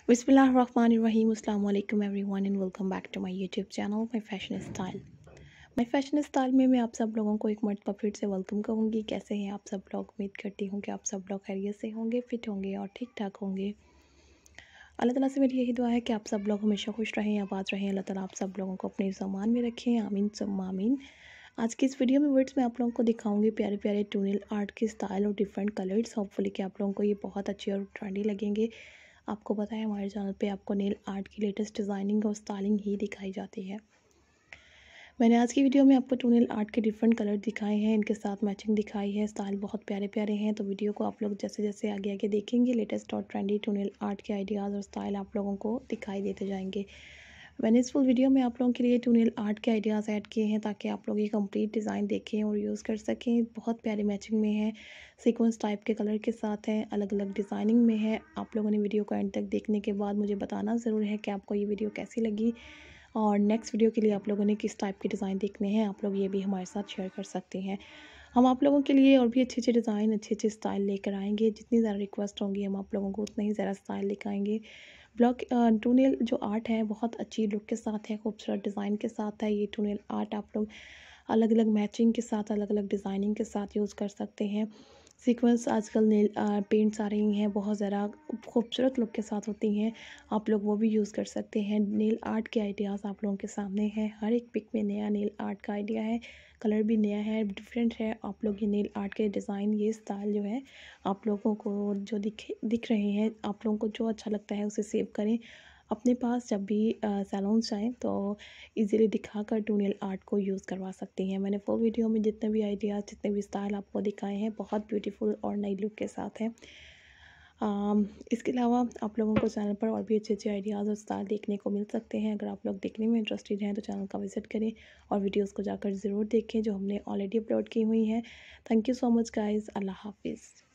बिस्मिल्लाहिर्रहमानिर्रहीम अस्सलाम वालेकुम everyone and welcome back to my YouTube channel my fashion style में मैं आप सब लोगों को एक मरतबा फिर से वेलकम कहूँगी। कैसे हैं आप सब लोग? उम्मीद करती हूँ कि आप सब लोग खैरियत से होंगे, फिट होंगे और ठीक ठाक होंगे। अल्लाह ताला से मेरी यही दुआ है कि आप सब लोग हमेशा खुश रहें, आबाद रहें। अल्लाह ताला आप सब लोगों को अपने ज़मान में रखें, आमीन सुम्मा आमीन। आज की इस वीडियो में वर्ड्स में आप लोगों को दिखाऊंगी प्यारे प्यारे टूनिल आर्ट के स्टाइल और डिफरेंट कलर्स। होपफुली कि आप लोगों को ये बहुत अच्छे और ट्रेंडी लगेंगे। आपको पता है हमारे चैनल पे आपको नेल आर्ट की लेटेस्ट डिज़ाइनिंग और स्टाइलिंग ही दिखाई जाती है। मैंने आज की वीडियो में आपको टूनिल आर्ट के डिफरेंट कलर दिखाए हैं, इनके साथ मैचिंग दिखाई है, स्टाइल बहुत प्यारे प्यारे हैं। तो वीडियो को आप लोग जैसे जैसे आगे आगे देखेंगे लेटेस्ट और ट्रेंडी टूनिल आर्ट के आइडियाज़ और स्टाइल आप लोगों को दिखाई देते जाएंगे। मैंने इस फुल वीडियो में आप लोगों के लिए टूनिल आर्ट के आइडियाज़ ऐड किए हैं ताकि आप लोग ये कंप्लीट डिज़ाइन देखें और यूज़ कर सकें। बहुत प्यारे मैचिंग में है, सीक्वेंस टाइप के कलर के साथ हैं, अलग अलग डिज़ाइनिंग में है। आप लोगों ने वीडियो को एंड तक देखने के बाद मुझे बताना ज़रूर है कि आपको ये वीडियो कैसी लगी और नेक्स्ट वीडियो के लिए आप लोगों ने किस टाइप के डिज़ाइन देखने हैं, आप लोग ये भी हमारे साथ शेयर कर सकते हैं। हम आप लोगों के लिए और भी अच्छे अच्छे डिज़ाइन, अच्छे अच्छे स्टाइल लेकर आएंगे। जितनी ज़्यादा रिक्वेस्ट होंगी हम आप लोगों को उतना ही ज़्यादा स्टाइल दिखाएंगे। ब्लॉक टूनेल जो आर्ट है बहुत अच्छी लुक के साथ है, खूबसूरत डिज़ाइन के साथ है। ये टूनेल आर्ट आप लोग अलग अलग मैचिंग के साथ, अलग अलग डिज़ाइनिंग के साथ यूज़ कर सकते हैं। सीक्वेंस आजकल नेल पेंट्स आ रही हैं, बहुत ज़्यादा खूबसूरत लुक के साथ होती हैं, आप लोग वो भी यूज़ कर सकते हैं। नेल आर्ट के आइडियाज़ आप लोगों के सामने हैं, हर एक पिक में नया नेल आर्ट का आइडिया है, कलर भी नया है, डिफरेंट है। आप लोग ये नेल आर्ट के डिज़ाइन, ये स्टाइल जो है आप लोगों को जो दिख रहे हैं, आप लोगों को जो अच्छा लगता है उसे सेव करें अपने पास। जब भी सैलून्स जाएँ तो इजीली दिखाकर टूनेल आर्ट को यूज़ करवा सकती हैं। मैंने फुल वीडियो में जितने भी आइडियाज़, जितने भी स्टाइल आपको दिखाए हैं बहुत ब्यूटीफुल और नई लुक के साथ हैं। इसके अलावा आप लोगों को चैनल पर और भी अच्छे अच्छे आइडियाज़ और स्टाइल देखने को मिल सकते हैं। अगर आप लोग देखने में इंटरेस्टेड हैं तो चैनल का विजिट करें और वीडियोस को जाकर ज़रूर देखें जो हमने ऑलरेडी अपलोड की हुई हैं। Thank you so much guys. Allah हाफिज़।